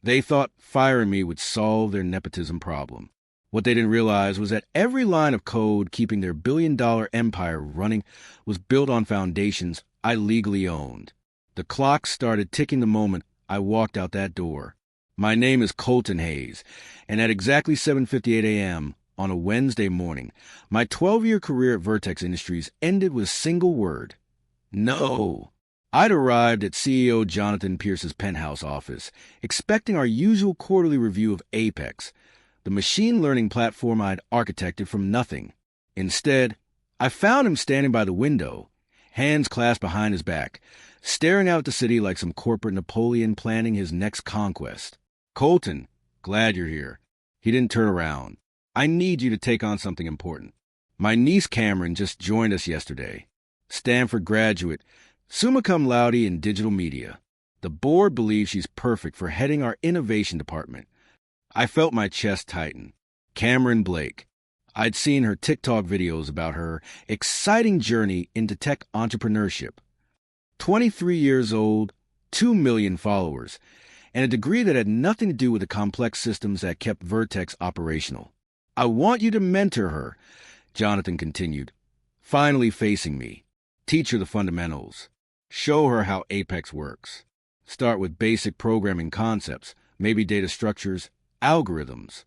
They thought firing me would solve their nepotism problem. What they didn't realize was that every line of code keeping their billion-dollar empire running was built on foundations I legally owned. The clock started ticking the moment I walked out that door. My name is Colton Hayes, and at exactly 7:58 a.m. on a Wednesday morning, my 12-year career at Vertex Industries ended with a single word: no. I'd arrived at CEO Jonathan Pierce's penthouse office, expecting our usual quarterly review of Apex, the machine learning platform I'd architected from nothing. Instead, I found him standing by the window, hands clasped behind his back, staring out at the city like some corporate Napoleon planning his next conquest. "Colton, glad you're here." He didn't turn around. "I need you to take on something important. My niece Cameron just joined us yesterday. Stanford graduate, summa cum laude in digital media. The board believes she's perfect for heading our innovation department." I felt my chest tighten. Cameron Blake. I'd seen her TikTok videos about her exciting journey into tech entrepreneurship. 23 years old, 2 million followers, and a degree that had nothing to do with the complex systems that kept Vertex operational. "I want you to mentor her," Jonathan continued, finally facing me. "Teach her the fundamentals. Show her how Apex works. Start with basic programming concepts, maybe data structures, algorithms."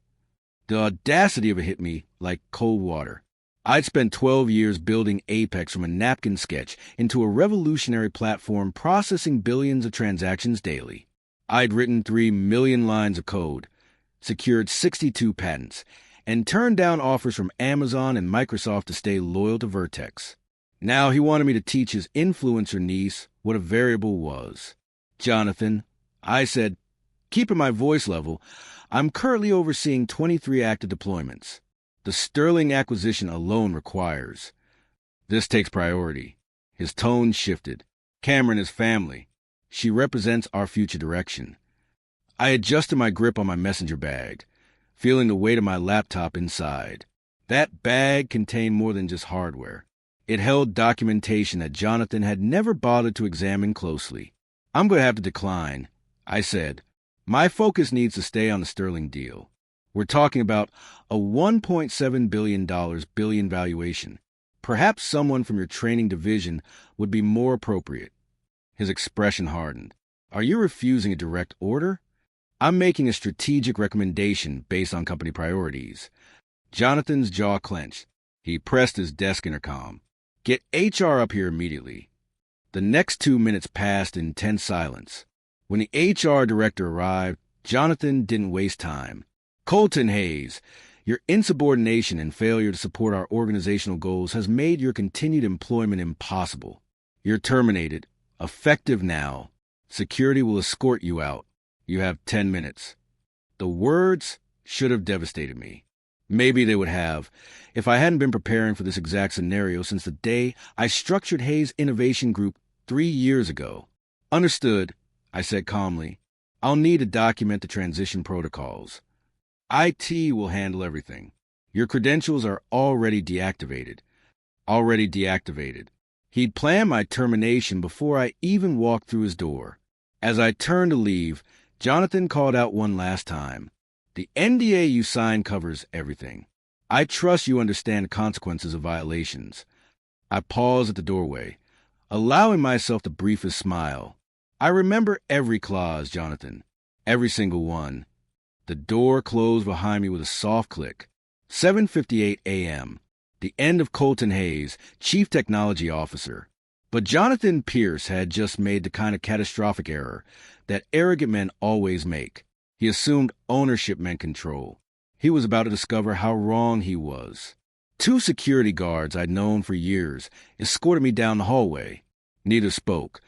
The audacity of it hit me like cold water. I'd spent 12 years building Apex from a napkin sketch into a revolutionary platform processing billions of transactions daily. I'd written 3 million lines of code, secured 62 patents, and turned down offers from Amazon and Microsoft to stay loyal to Vertex. Now he wanted me to teach his influencer niece what a variable was. "Jonathan," I said, keeping my voice level, "I'm currently overseeing 23 active deployments. The Sterling acquisition alone requires. This takes priority." His tone shifted. "Cameron is family. She represents our future direction." I adjusted my grip on my messenger bag, feeling the weight of my laptop inside. That bag contained more than just hardware. It held documentation that Jonathan had never bothered to examine closely. "I'm going to have to decline," I said. "My focus needs to stay on the Sterling deal. We're talking about a $1.7 billion valuation. Perhaps someone from your training division would be more appropriate." His expression hardened. "Are you refusing a direct order?" "I'm making a strategic recommendation based on company priorities." Jonathan's jaw clenched. He pressed his desk intercom. "Get HR up here immediately." The next 2 minutes passed in tense silence. When the HR director arrived, Jonathan didn't waste time. "Colton Hayes, your insubordination and failure to support our organizational goals has made your continued employment impossible. You're terminated, effective now. Security will escort you out. You have 10 minutes. The words should have devastated me. Maybe they would have, if I hadn't been preparing for this exact scenario since the day I structured Hayes Innovation Group 3 years ago. "Understood," I said calmly. "I'll need to document the transition protocols. IT will handle everything. Your credentials are already deactivated." Already deactivated. He'd planned my termination before I even walked through his door. As I turned to leave, Jonathan called out one last time. "The NDA you signed covers everything. I trust you understand the consequences of violations." I paused at the doorway, allowing myself the briefest smile. "I remember every clause, Jonathan. Every single one." The door closed behind me with a soft click. 7:58 a.m. The end of Colton Hayes, Chief Technology Officer. But Jonathan Pierce had just made the kind of catastrophic error that arrogant men always make. He assumed ownership meant control. He was about to discover how wrong he was. 2 security guards I'd known for years escorted me down the hallway. Neither spoke,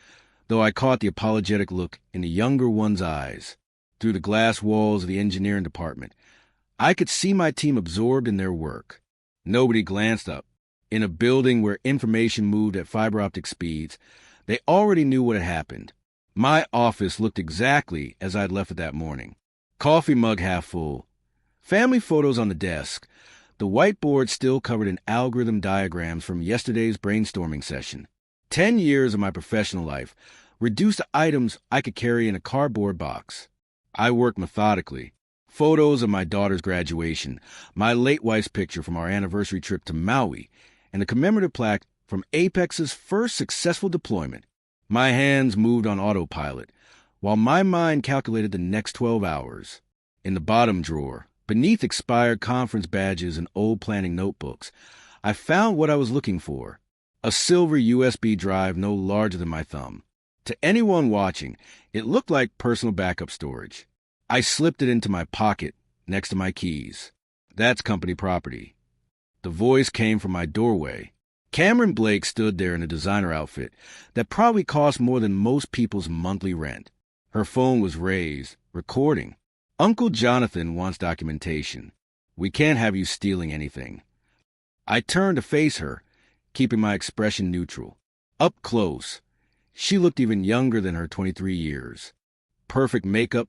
though I caught the apologetic look in the younger one's eyes. Through the glass walls of the engineering department, I could see my team absorbed in their work. Nobody glanced up. In a building where information moved at fiber optic speeds, they already knew what had happened. My office looked exactly as I'd left it that morning. Coffee mug half full. Family photos on the desk. The whiteboard still covered in algorithm diagrams from yesterday's brainstorming session. 10 years of my professional life reduced to items I could carry in a cardboard box. I worked methodically. Photos of my daughter's graduation, my late wife's picture from our anniversary trip to Maui, and a commemorative plaque from Apex's first successful deployment. My hands moved on autopilot, while my mind calculated the next 12 hours. In the bottom drawer, beneath expired conference badges and old planning notebooks, I found what I was looking for: a silver USB drive no larger than my thumb. To anyone watching, it looked like personal backup storage. I slipped it into my pocket next to my keys. That's company property. The voice came from my doorway. Cameron Blake stood there in a designer outfit that probably cost more than most people's monthly rent. Her phone was raised, recording. Uncle Jonathan wants documentation. We can't have you stealing anything. I turned to face her, keeping my expression neutral. Up close, she looked even younger than her 23 years. Perfect makeup,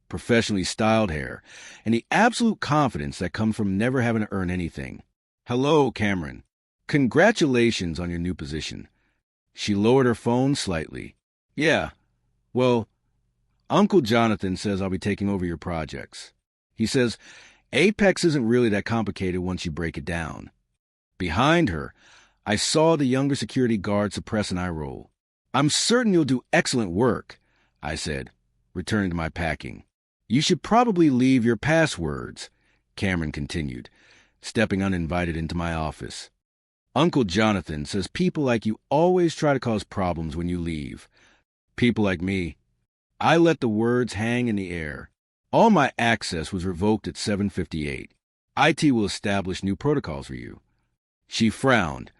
professionally styled hair, and the absolute confidence that comes from never having to earn anything. Hello, Cameron. Congratulations on your new position. She lowered her phone slightly. Yeah, well, Uncle Jonathan says I'll be taking over your projects. He says Apex isn't really that complicated once you break it down. Behind her, I saw the younger security guard suppress an eye roll. I'm certain you'll do excellent work, I said, returning to my packing. You should probably leave your passwords, Cameron continued, stepping uninvited into my office. Uncle Jonathan says people like you always try to cause problems when you leave. People like me. I let the words hang in the air. All my access was revoked at 7:58. IT will establish new protocols for you. She frowned,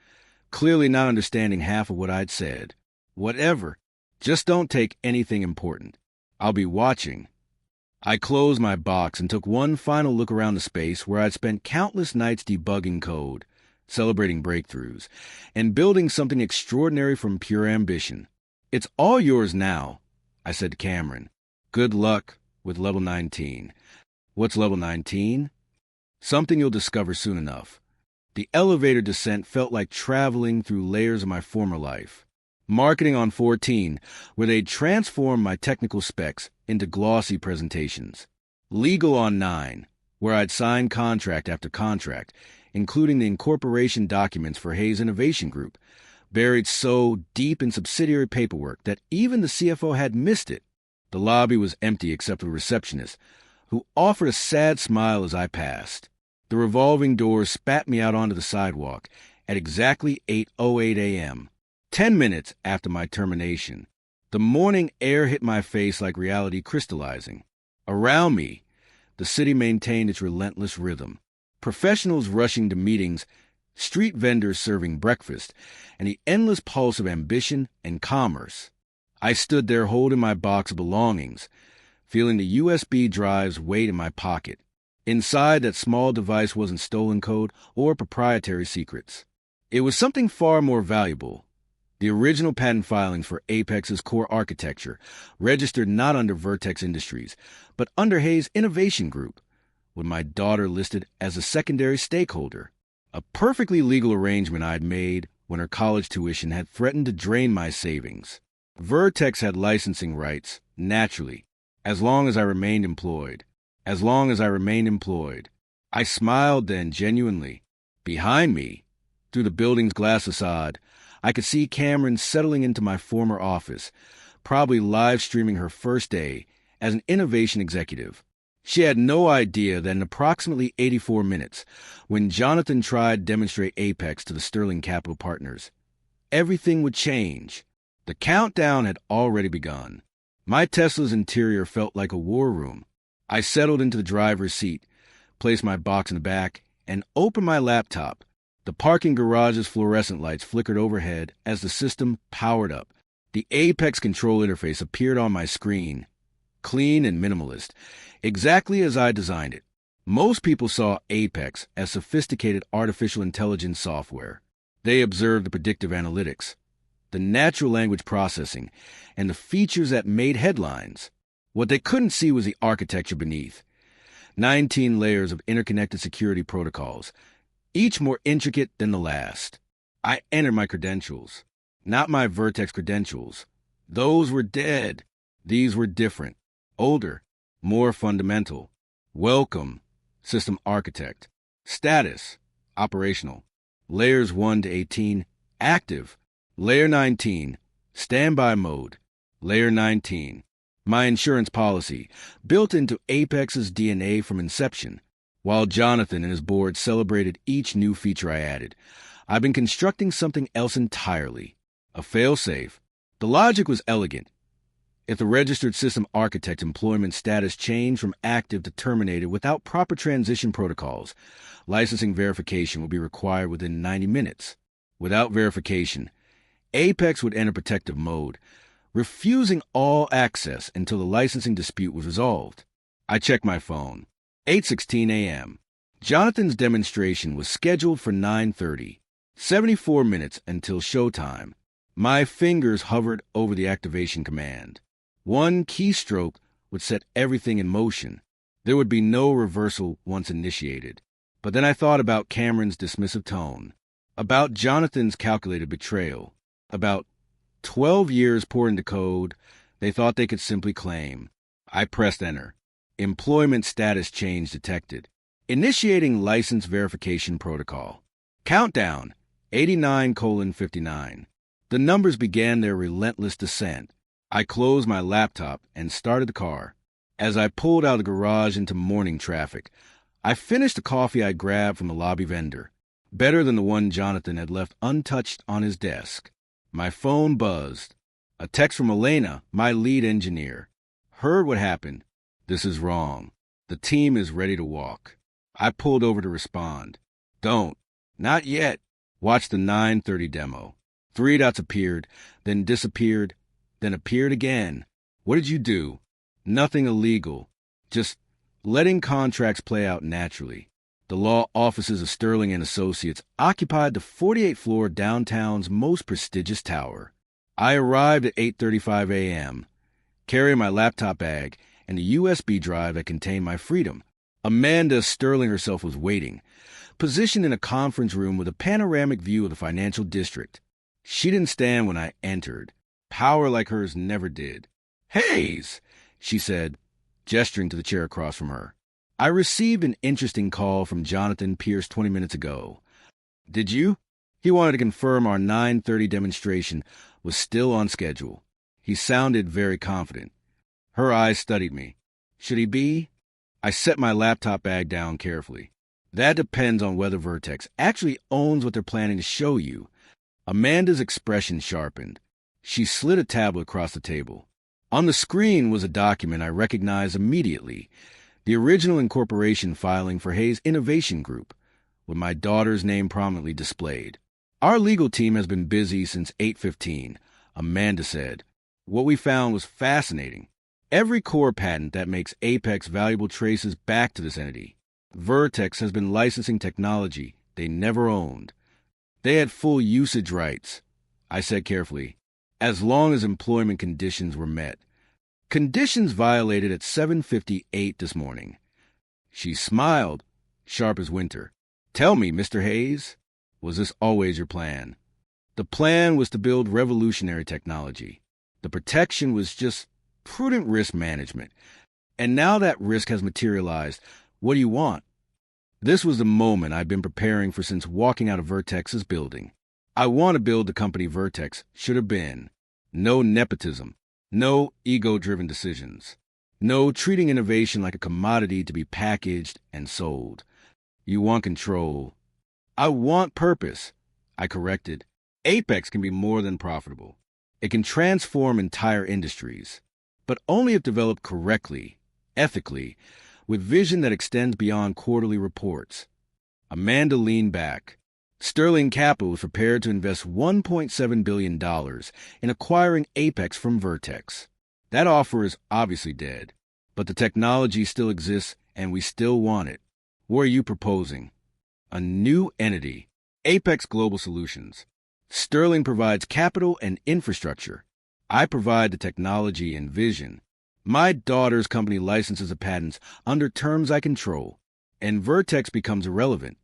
clearly not understanding half of what I'd said. Whatever. Just don't take anything important. I'll be watching. I closed my box and took one final look around the space where I'd spent countless nights debugging code, celebrating breakthroughs, and building something extraordinary from pure ambition. It's all yours now, I said to Cameron. Good luck with level 19. What's level 19? Something you'll discover soon enough. The elevator descent felt like traveling through layers of my former life. Marketing on 14, where they'd transformed my technical specs into glossy presentations. Legal on 9, where I'd signed contract after contract, including the incorporation documents for Hayes Innovation Group, buried so deep in subsidiary paperwork that even the CFO had missed it. The lobby was empty except for the receptionist, who offered a sad smile as I passed. The revolving doors spat me out onto the sidewalk at exactly 8:08 a.m., 10 minutes after my termination. The morning air hit my face like reality crystallizing. Around me, the city maintained its relentless rhythm. Professionals rushing to meetings, street vendors serving breakfast, and the endless pulse of ambition and commerce. I stood there holding my box of belongings, feeling the USB drive's weight in my pocket. Inside that small device wasn't stolen code or proprietary secrets. It was something far more valuable. The original patent filings for Apex's core architecture, registered not under Vertex Industries, but under Hayes Innovation Group, with my daughter listed as a secondary stakeholder. A perfectly legal arrangement I'd made when her college tuition had threatened to drain my savings. Vertex had licensing rights, naturally, as long as I remained employed. I smiled then, genuinely. Behind me, through the building's glass facade, I could see Cameron settling into my former office, probably live streaming her first day as an innovation executive. She had no idea that in approximately 84 minutes, when Jonathan tried to demonstrate Apex to the Sterling Capital partners, everything would change. The countdown had already begun. My Tesla's interior felt like a war room. I settled into the driver's seat, placed my box in the back, and opened my laptop. The parking garage's fluorescent lights flickered overhead as the system powered up. The Apex control interface appeared on my screen, clean and minimalist, exactly as I designed it. Most people saw Apex as sophisticated artificial intelligence software. They observed the predictive analytics, the natural language processing, and the features that made headlines. What they couldn't see was the architecture beneath. 19 layers of interconnected security protocols, each more intricate than the last. I entered my credentials. Not my Vertex credentials. Those were dead. These were different, older, More fundamental. Welcome, system architect. Status, operational. Layers 1 to 18, active. Layer 19, standby mode. Layer 19, my insurance policy, built into Apex's DNA from inception. While Jonathan and his board celebrated each new feature I added, I've been constructing something else entirely. A fail-safe. The logic was elegant. If the registered system architect employment status changed from active to terminated without proper transition protocols, licensing verification would be required within 90 minutes. Without verification, Apex would enter protective mode, refusing all access until the licensing dispute was resolved. I checked my phone. 8:16 a.m. Jonathan's demonstration was scheduled for 9:30. 74 minutes until showtime. My fingers hovered over the activation command. One keystroke would set everything in motion. There would be no reversal once initiated. But then I thought about Cameron's dismissive tone, about Jonathan's calculated betrayal, about 12 years poured into code they thought they could simply claim. I pressed enter. Employment status change detected. Initiating license verification protocol. Countdown, 89:59. The numbers began their relentless descent. I closed my laptop and started the car. As I pulled out of the garage into morning traffic, I finished the coffee I grabbed from the lobby vendor, better than the one Jonathan had left untouched on his desk. My phone buzzed. A text from Elena, my lead engineer. Heard what happened. This is wrong. The team is ready to walk. I pulled over to respond. Don't. Not yet. Watch the 9:30 demo. 3 dots appeared, then disappeared, then appeared again. What did you do? Nothing illegal. Just letting contracts play out naturally. The law offices of Sterling and Associates occupied the 48th floor downtown's most prestigious tower. I arrived at 8:35 a.m., carrying my laptop bag and a USB drive that contained my freedom. Amanda Sterling herself was waiting, positioned in a conference room with a panoramic view of the financial district. She didn't stand when I entered. Power like hers never did. "Hayes," she said, gesturing to the chair across from her. "I received an interesting call from Jonathan Pierce 20 minutes ago." "Did you?" He wanted to confirm our 9:30 demonstration was still on schedule. He sounded very confident. Her eyes studied me. Should he be? I set my laptop bag down carefully. That depends on whether Vertex actually owns what they're planning to show you. Amanda's expression sharpened. She slid a tablet across the table. On the screen was a document I recognized immediately, the original incorporation filing for Hayes Innovation Group, with my daughter's name prominently displayed. "Our legal team has been busy since 8:15, Amanda said. "What we found was fascinating. Every core patent that makes Apex valuable traces back to this entity. Vertex has been licensing technology they never owned. They had full usage rights," I said carefully, "as long as employment conditions were met. Conditions violated at 7:58 this morning." She smiled, sharp as winter. "Tell me, Mr. Hayes, was this always your plan?" "The plan was to build revolutionary technology. The protection was just prudent risk management. And now that risk has materialized, what do you want?" This was the moment I'd been preparing for since walking out of Vertex's building. I want to build the company Vertex should have been. No nepotism. No ego-driven decisions. No treating innovation like a commodity to be packaged and sold. You want control. I want purpose. I corrected. Apex can be more than profitable. It can transform entire industries, but only if developed correctly, ethically, with vision that extends beyond quarterly reports. Amanda leaned back. Sterling Capital was prepared to invest $1.7 billion in acquiring Apex from Vertex. That offer is obviously dead, but the technology still exists and we still want it. What are you proposing? A new entity, Apex Global Solutions. Sterling provides capital and infrastructure. I provide the technology and vision. My daughter's company licenses the patents under terms I control, and Vertex becomes irrelevant.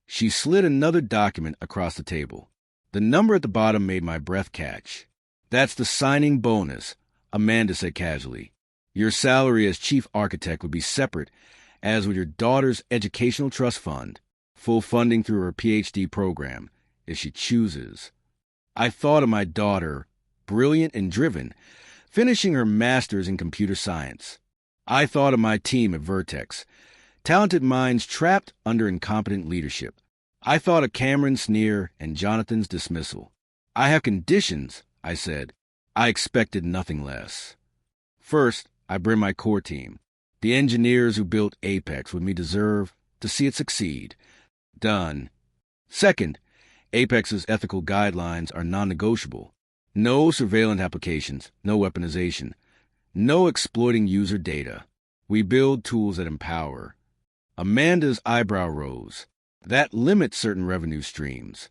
She slid another document across the table. The number at the bottom made my breath catch. "That's the signing bonus," Amanda said casually. Your salary as chief architect would be separate, as would your daughter's educational trust fund, full funding through her PhD program, if she chooses. I thought of my daughter, brilliant and driven, finishing her master's in computer science. I thought of my team at Vertex, talented minds trapped under incompetent leadership. I thought of Cameron's sneer and Jonathan's dismissal. I have conditions, I said. I expected nothing less. First, I bring my core team. The engineers who built Apex with me deserve to see it succeed. Done. Second, Apex's ethical guidelines are non-negotiable. No surveillance applications, no weaponization, no exploiting user data. We build tools that empower. Amanda's eyebrow rose. That limits certain revenue streams.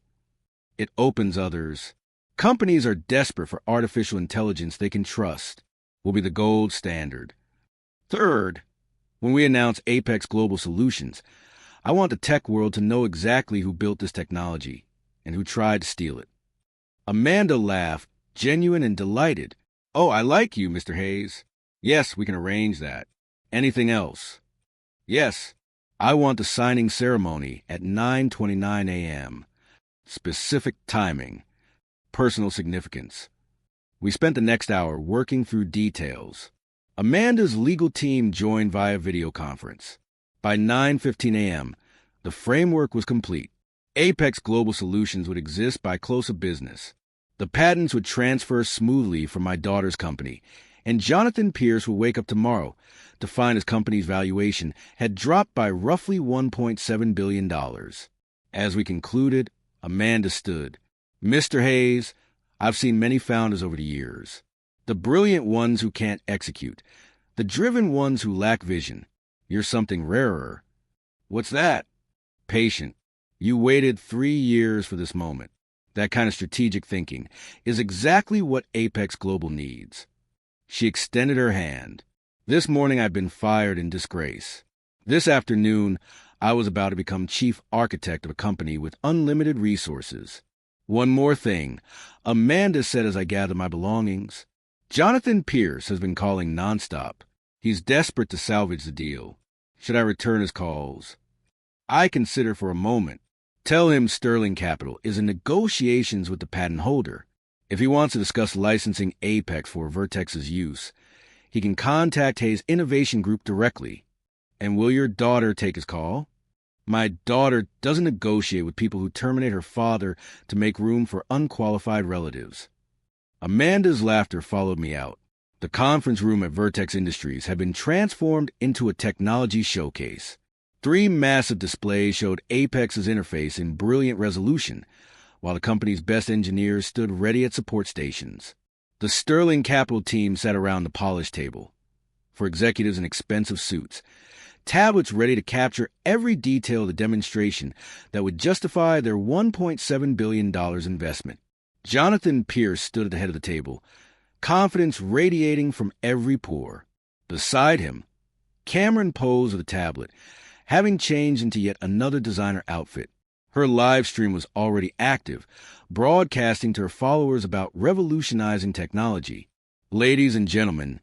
It opens others. Companies are desperate for artificial intelligence they can trust. Will be the gold standard. Third, when we announce Apex Global Solutions, I want the tech world to know exactly who built this technology and who tried to steal it. Amanda laughed, genuine and delighted. Oh, I like you, Mr. Hayes. Yes, we can arrange that. Anything else? Yes, I want the signing ceremony at 9:29 a.m. Specific timing. Personal significance. We spent the next hour working through details. Amanda's legal team joined via video conference. By 9:15 a.m., the framework was complete. Apex Global Solutions would exist by close of business. The patents would transfer smoothly from my daughter's company, and Jonathan Pierce would wake up tomorrow to find his company's valuation had dropped by roughly $1.7 billion. As we concluded, Amanda stood. Mr. Hayes, I've seen many founders over the years. The brilliant ones who can't execute. The driven ones who lack vision. You're something rarer. What's that? Patient. You waited 3 years for this moment. That kind of strategic thinking is exactly what Apex Global needs. She extended her hand. This morning I've been fired in disgrace. This afternoon, I was about to become chief architect of a company with unlimited resources. One more thing, Amanda said as I gathered my belongings. Jonathan Pierce has been calling nonstop. He's desperate to salvage the deal. Should I return his calls? I consider for a moment. Tell him Sterling Capital is in negotiations with the patent holder. If he wants to discuss licensing Apex for Vertex's use, he can contact Hayes Innovation Group directly. And will your daughter take his call? My daughter doesn't negotiate with people who terminate her father to make room for unqualified relatives. Amanda's laughter followed me out. The conference room at Vertex Industries had been transformed into a technology showcase. 3 massive displays showed Apex's interface in brilliant resolution, while the company's best engineers stood ready at support stations. The Sterling Capital team sat around the polished table. For executives in expensive suits, tablets ready to capture every detail of the demonstration that would justify their $1.7 billion investment. Jonathan Pierce stood at the head of the table, confidence radiating from every pore. Beside him, Cameron posed with a tablet, having changed into yet another designer outfit. Her live stream was already active, broadcasting to her followers about revolutionizing technology. Ladies and gentlemen,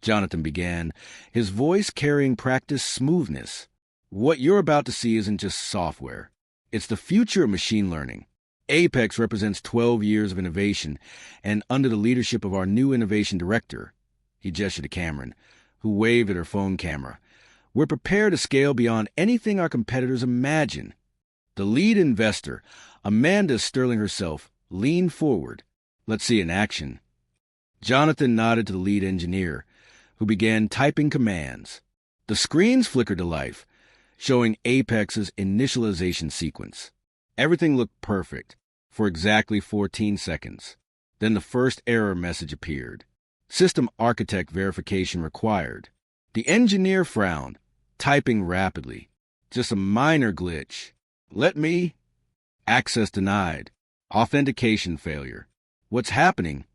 Jonathan began, his voice carrying practiced smoothness. What you're about to see isn't just software. It's the future of machine learning. Apex represents 12 years of innovation, and under the leadership of our new innovation director, he gestured to Cameron, who waved at her phone camera, we're prepared to scale beyond anything our competitors imagine. The lead investor, Amanda Sterling herself, leaned forward. Let's see it in action. Jonathan nodded to the lead engineer, who began typing commands. The screens flickered to life, showing Apex's initialization sequence. Everything looked perfect for exactly 14 seconds. Then the first error message appeared. System architect verification required. The engineer frowned, typing rapidly. Just a minor glitch. Let me. Access denied. Authentication failure. What's happening?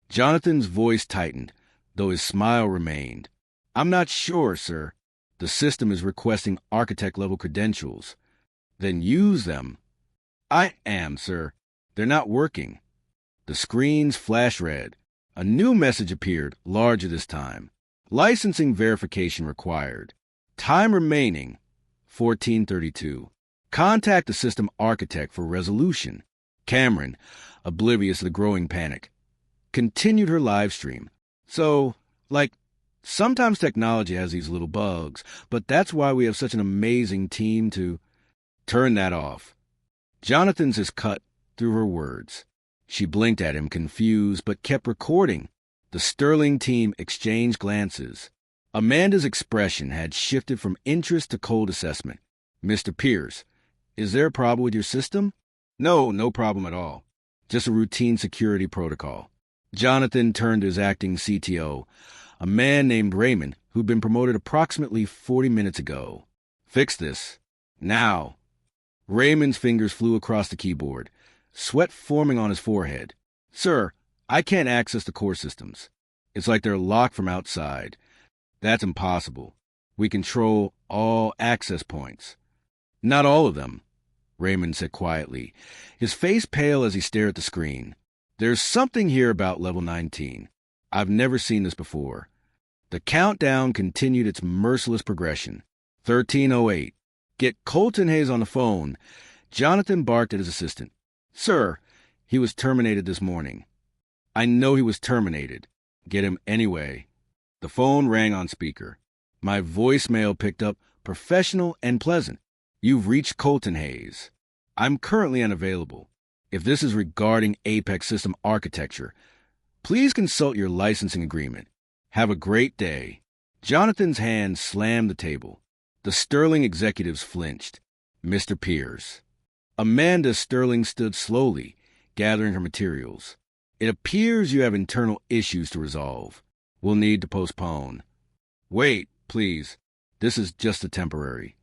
Jonathan's voice tightened, though his smile remained. I'm not sure, sir. The system is requesting architect-level credentials. Then use them. I am, sir. They're not working. The screens flashed red. A new message appeared, larger this time. Licensing verification required. Time remaining, 1432. Contact the system architect for resolution. Cameron, oblivious to the growing panic, continued her live stream. So, sometimes technology has these little bugs, but that's why we have such an amazing team to turn that off. Jonathan's is cut through her words. She blinked at him, confused, but kept recording. The Sterling team exchanged glances. Amanda's expression had shifted from interest to cold assessment. Mr. Pierce, is there a problem with your system? No problem at all. Just a routine security protocol. Jonathan turned to his acting CTO, a man named Raymond, who'd been promoted approximately 40 minutes ago. Fix this. Now. Raymond's fingers flew across the keyboard, sweat forming on his forehead. Sir, I can't access the core systems. It's like they're locked from outside. That's impossible. We control all access points. Not all of them, Raymond said quietly, his face pale as he stared at the screen. There's something here about level 19. I've never seen this before. The countdown continued its merciless progression. 1308. Get Colton Hayes on the phone. Jonathan barked at his assistant. Sir, he was terminated this morning. I know he was terminated. Get him anyway. The phone rang on speaker. My voicemail picked up, professional and pleasant. You've reached Colton Hayes. I'm currently unavailable. If this is regarding Apex system architecture, please consult your licensing agreement. Have a great day. Jonathan's hand slammed the table. The Sterling executives flinched. Mr. Pierce. Amanda Sterling stood slowly, gathering her materials. It appears you have internal issues to resolve. We'll need to postpone. Wait, please. This is just a temporary.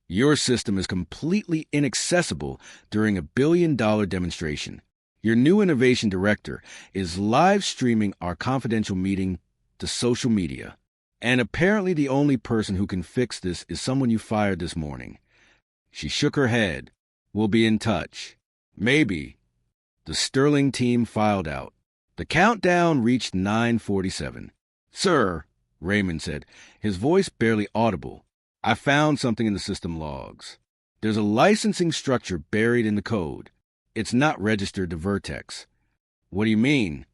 Your system is completely inaccessible during a billion-dollar demonstration. Your new innovation director is live streaming our confidential meeting to social media. And apparently the only person who can fix this is someone you fired this morning. She shook her head. We'll be in touch. Maybe. The Sterling team filed out. The countdown reached 9:47. Sir, Raymond said, his voice barely audible. I found something in the system logs. There's a licensing structure buried in the code. It's not registered to Vertex. What do you mean?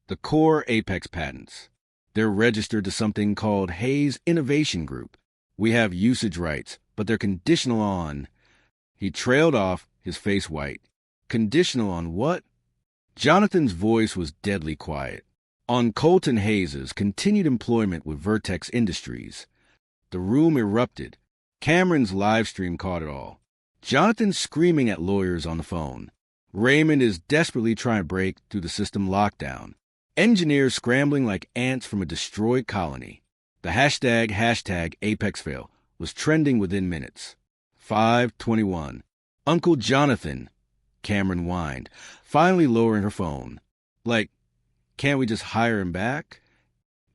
The core Apex patents. They're registered to something called Hayes Innovation Group. We have usage rights, but they're conditional on... He trailed off, his face white. Conditional on what? Jonathan's voice was deadly quiet. On Colton Hayes' continued employment with Vertex Industries. The room erupted. Cameron's live stream caught it all. Jonathan screaming at lawyers on the phone. Raymond is desperately trying to break through the system lockdown. Engineers scrambling like ants from a destroyed colony. The hashtag ApexFail was trending within minutes. 5:21. Uncle Jonathan, Cameron whined, finally lowering her phone. Can't we just hire him back?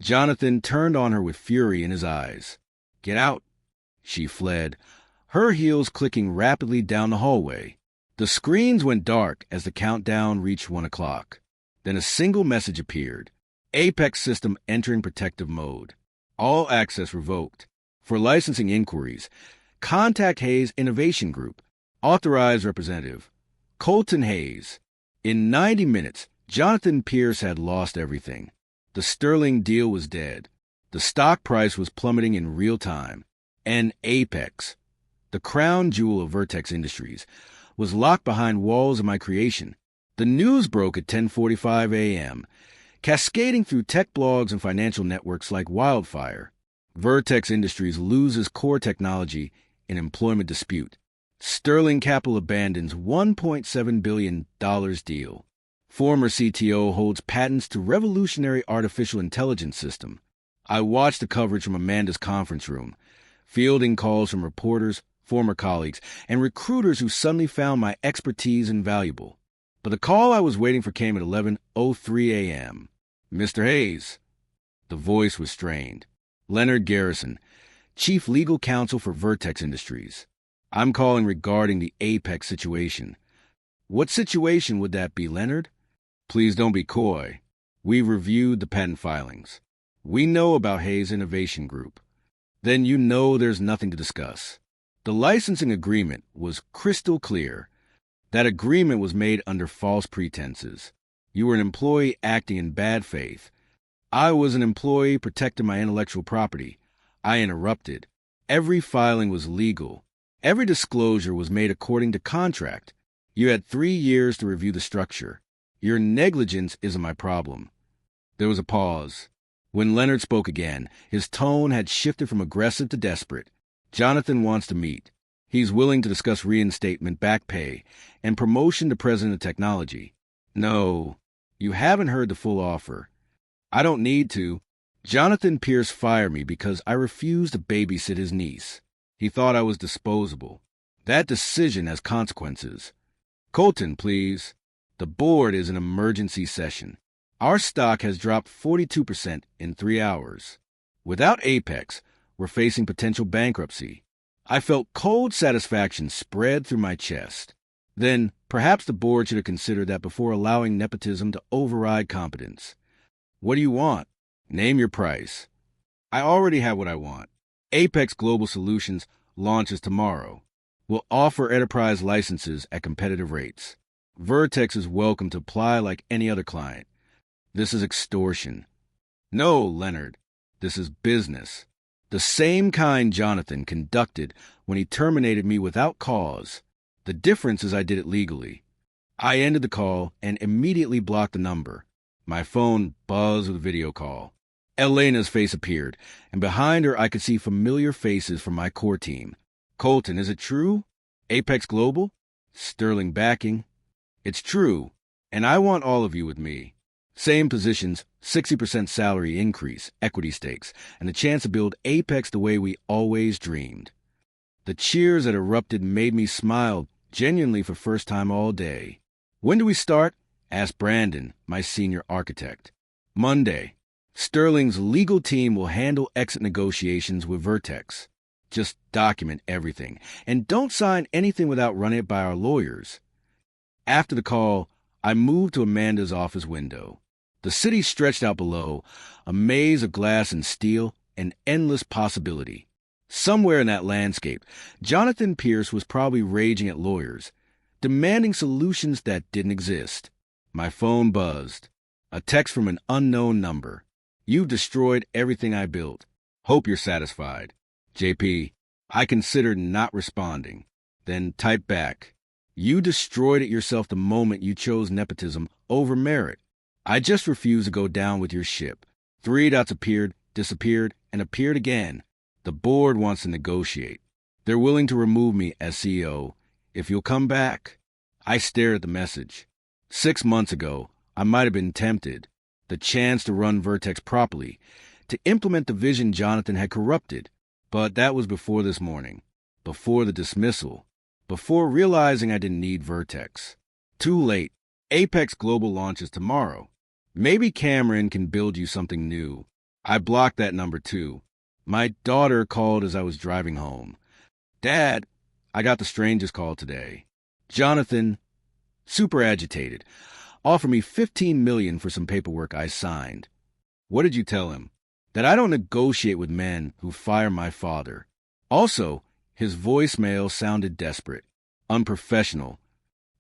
Jonathan turned on her with fury in his eyes. Get out. She fled, her heels clicking rapidly down the hallway. The screens went dark as the countdown reached 1 o'clock. Then a single message appeared. Apex system entering protective mode. All access revoked. For licensing inquiries, contact Hayes Innovation Group. Authorized representative. Colton Hayes. In 90 minutes, Jonathan Pierce had lost everything. The Sterling deal was dead. The stock price was plummeting in real time. And Apex, the crown jewel of Vertex Industries, was locked behind walls of my creation. The news broke at 10:45 a.m., cascading through tech blogs and financial networks like wildfire. Vertex Industries loses core technology in employment dispute. Sterling Capital abandons $1.7 billion deal. Former CTO holds patents to revolutionary artificial intelligence system. I watched the coverage from Amanda's conference room, fielding calls from reporters, former colleagues, and recruiters who suddenly found my expertise invaluable. But the call I was waiting for came at 11:03 a.m. Mr. Hayes. The voice was strained. Leonard Garrison, Chief Legal Counsel for Vertex Industries. I'm calling regarding the Apex situation. What situation would that be, Leonard? Please don't be coy. We've reviewed the patent filings. We know about Hayes Innovation Group. Then you know there's nothing to discuss. The licensing agreement was crystal clear. That agreement was made under false pretenses. You were an employee acting in bad faith. I was an employee protecting my intellectual property. I interrupted. Every filing was legal. Every disclosure was made according to contract. You had 3 years to review the structure. Your negligence isn't my problem. There was a pause. When Leonard spoke again, his tone had shifted from aggressive to desperate. Jonathan wants to meet. He's willing to discuss reinstatement, back pay, and promotion to president of technology. No, you haven't heard the full offer. I don't need to. Jonathan Pierce fired me because I refused to babysit his niece. He thought I was disposable. That decision has consequences. Colton, please. The board is in emergency session. Our stock has dropped 42% in 3 hours. Without Apex, we're facing potential bankruptcy. I felt cold satisfaction spread through my chest. Then, perhaps the board should have considered that before allowing nepotism to override competence. What do you want? Name your price. I already have what I want. Apex Global Solutions launches tomorrow. We'll offer enterprise licenses at competitive rates. Vertex is welcome to apply like any other client. This is extortion. No, Leonard. This is business. The same kind Jonathan conducted when he terminated me without cause. The difference is I did it legally. I ended the call and immediately blocked the number. My phone buzzed with a video call. Elena's face appeared, and behind her I could see familiar faces from my core team. Colton, is it true? Apex Global? Sterling backing? It's true, and I want all of you with me. Same positions, 60% salary increase, equity stakes, and the chance to build Apex the way we always dreamed. The cheers that erupted made me smile genuinely for first time all day. When do we start? Asked Brandon, my senior architect. Monday. Sterling's legal team will handle exit negotiations with Vertex. Just document everything, and don't sign anything without running it by our lawyers. After the call, I moved to Amanda's office window. The city stretched out below, a maze of glass and steel, an endless possibility. Somewhere in that landscape, Jonathan Pierce was probably raging at lawyers, demanding solutions that didn't exist. My phone buzzed. A text from an unknown number. You've destroyed everything I built. Hope you're satisfied. JP, I considered not responding. Then type back. You destroyed it yourself the moment you chose nepotism over merit. I just refuse to go down with your ship. 3 dots appeared, disappeared, and appeared again. The board wants to negotiate. They're willing to remove me as CEO. If you'll come back. I stared at the message. 6 months ago, I might have been tempted. The chance to run Vertex properly, to implement the vision Jonathan had corrupted. But that was before this morning, before the dismissal, before realizing I didn't need Vertex. Too late. Apex Global launches tomorrow. Maybe Cameron can build you something new. I blocked that number too. My daughter called as I was driving home. Dad, I got the strangest call today. Jonathan, super agitated, offered me $15 million for some paperwork I signed. What did you tell him? That I don't negotiate with men who fire my father. Also, his voicemail sounded desperate, unprofessional.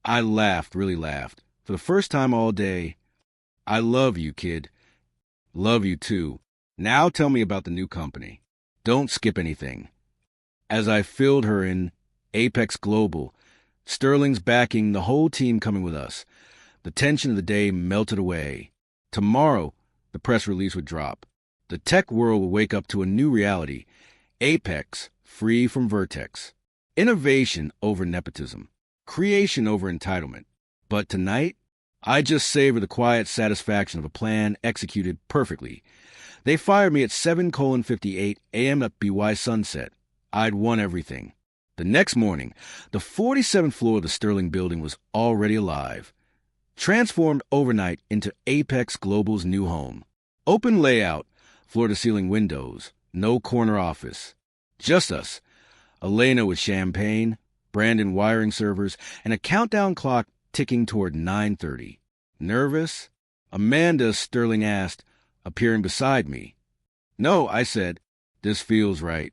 I laughed, really laughed. For the first time all day. I love you, kid. Love you too. Now tell me about the new company. Don't skip anything. As I filled her in, Apex Global, Sterling's backing, the whole team coming with us. The tension of the day melted away. Tomorrow, the press release would drop. The tech world will wake up to a new reality. Apex, free from Vertex. Innovation over nepotism. Creation over entitlement. But tonight, I just savor the quiet satisfaction of a plan executed perfectly. They fired me at 7:58 a.m. at BY Sunset. I'd won everything. The next morning, the 47th floor of the Sterling building was already alive. Transformed overnight into Apex Global's new home. Open layout, floor-to-ceiling windows, no corner office. Just us. Elena with champagne, Brandon wiring servers, and a countdown clock ticking toward 9:30. Nervous? Amanda, Sterling asked, appearing beside me. No, I said. This feels right.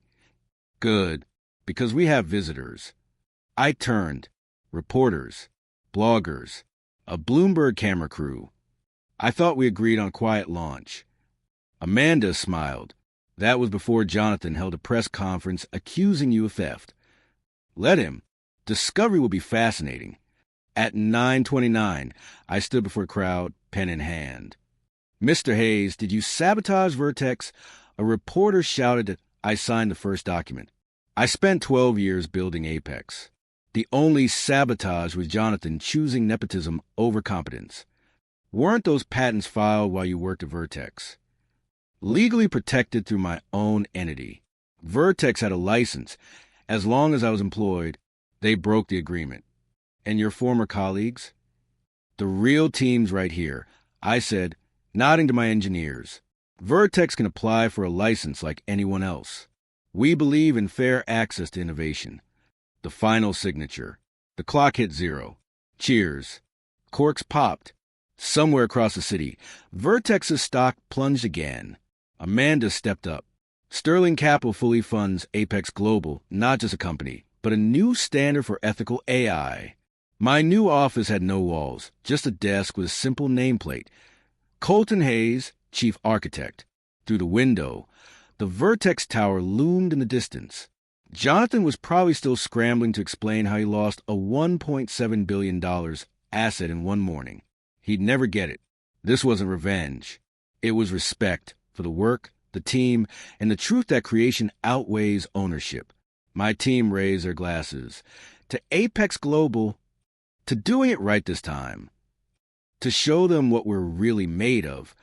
Good, because we have visitors. I turned. Reporters. Bloggers. A Bloomberg camera crew. I thought we agreed on quiet launch. Amanda smiled. That was before Jonathan held a press conference accusing you of theft. Let him. Discovery will be fascinating. At 9:29, I stood before a crowd, pen in hand. Mr. Hayes, did you sabotage Vertex? A reporter shouted that I signed the first document. I spent 12 years building Apex. The only sabotage was Jonathan choosing nepotism over competence. Weren't those patents filed while you worked at Vertex? Legally protected through my own entity. Vertex had a license. As long as I was employed, they broke the agreement. And your former colleagues? The real team's right here, I said, nodding to my engineers. Vertex can apply for a license like anyone else. We believe in fair access to innovation. The final signature. The clock hit 0. Cheers. Corks popped. Somewhere across the city, Vertex's stock plunged again. Amanda stepped up. Sterling Capital fully funds Apex Global, not just a company, but a new standard for ethical AI. My new office had no walls, just a desk with a simple nameplate. Colton Hayes, Chief Architect. Through the window, the Vertex Tower loomed in the distance. Jonathan was probably still scrambling to explain how he lost a $1.7 billion asset in one morning. He'd never get it. This wasn't revenge. It was respect for the work, the team, and the truth that creation outweighs ownership. My team raised their glasses. To Apex Global, to doing it right this time. To show them what we're really made of.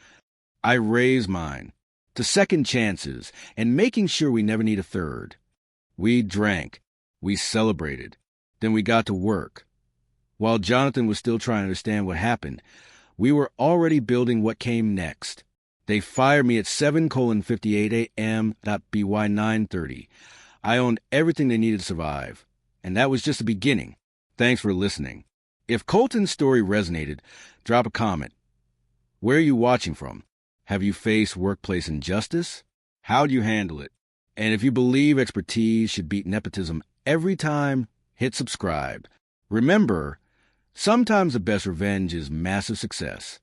I raised mine. To second chances, and making sure we never need a third. We drank. We celebrated. Then we got to work. While Jonathan was still trying to understand what happened, we were already building what came next. They fired me at 7:58 a.m. .by 9:30. I owned everything they needed to survive. And that was just the beginning. Thanks for listening. If Colton's story resonated, drop a comment. Where are you watching from? Have you faced workplace injustice? How do you handle it? And if you believe expertise should beat nepotism every time, hit subscribe. Remember, sometimes the best revenge is massive success.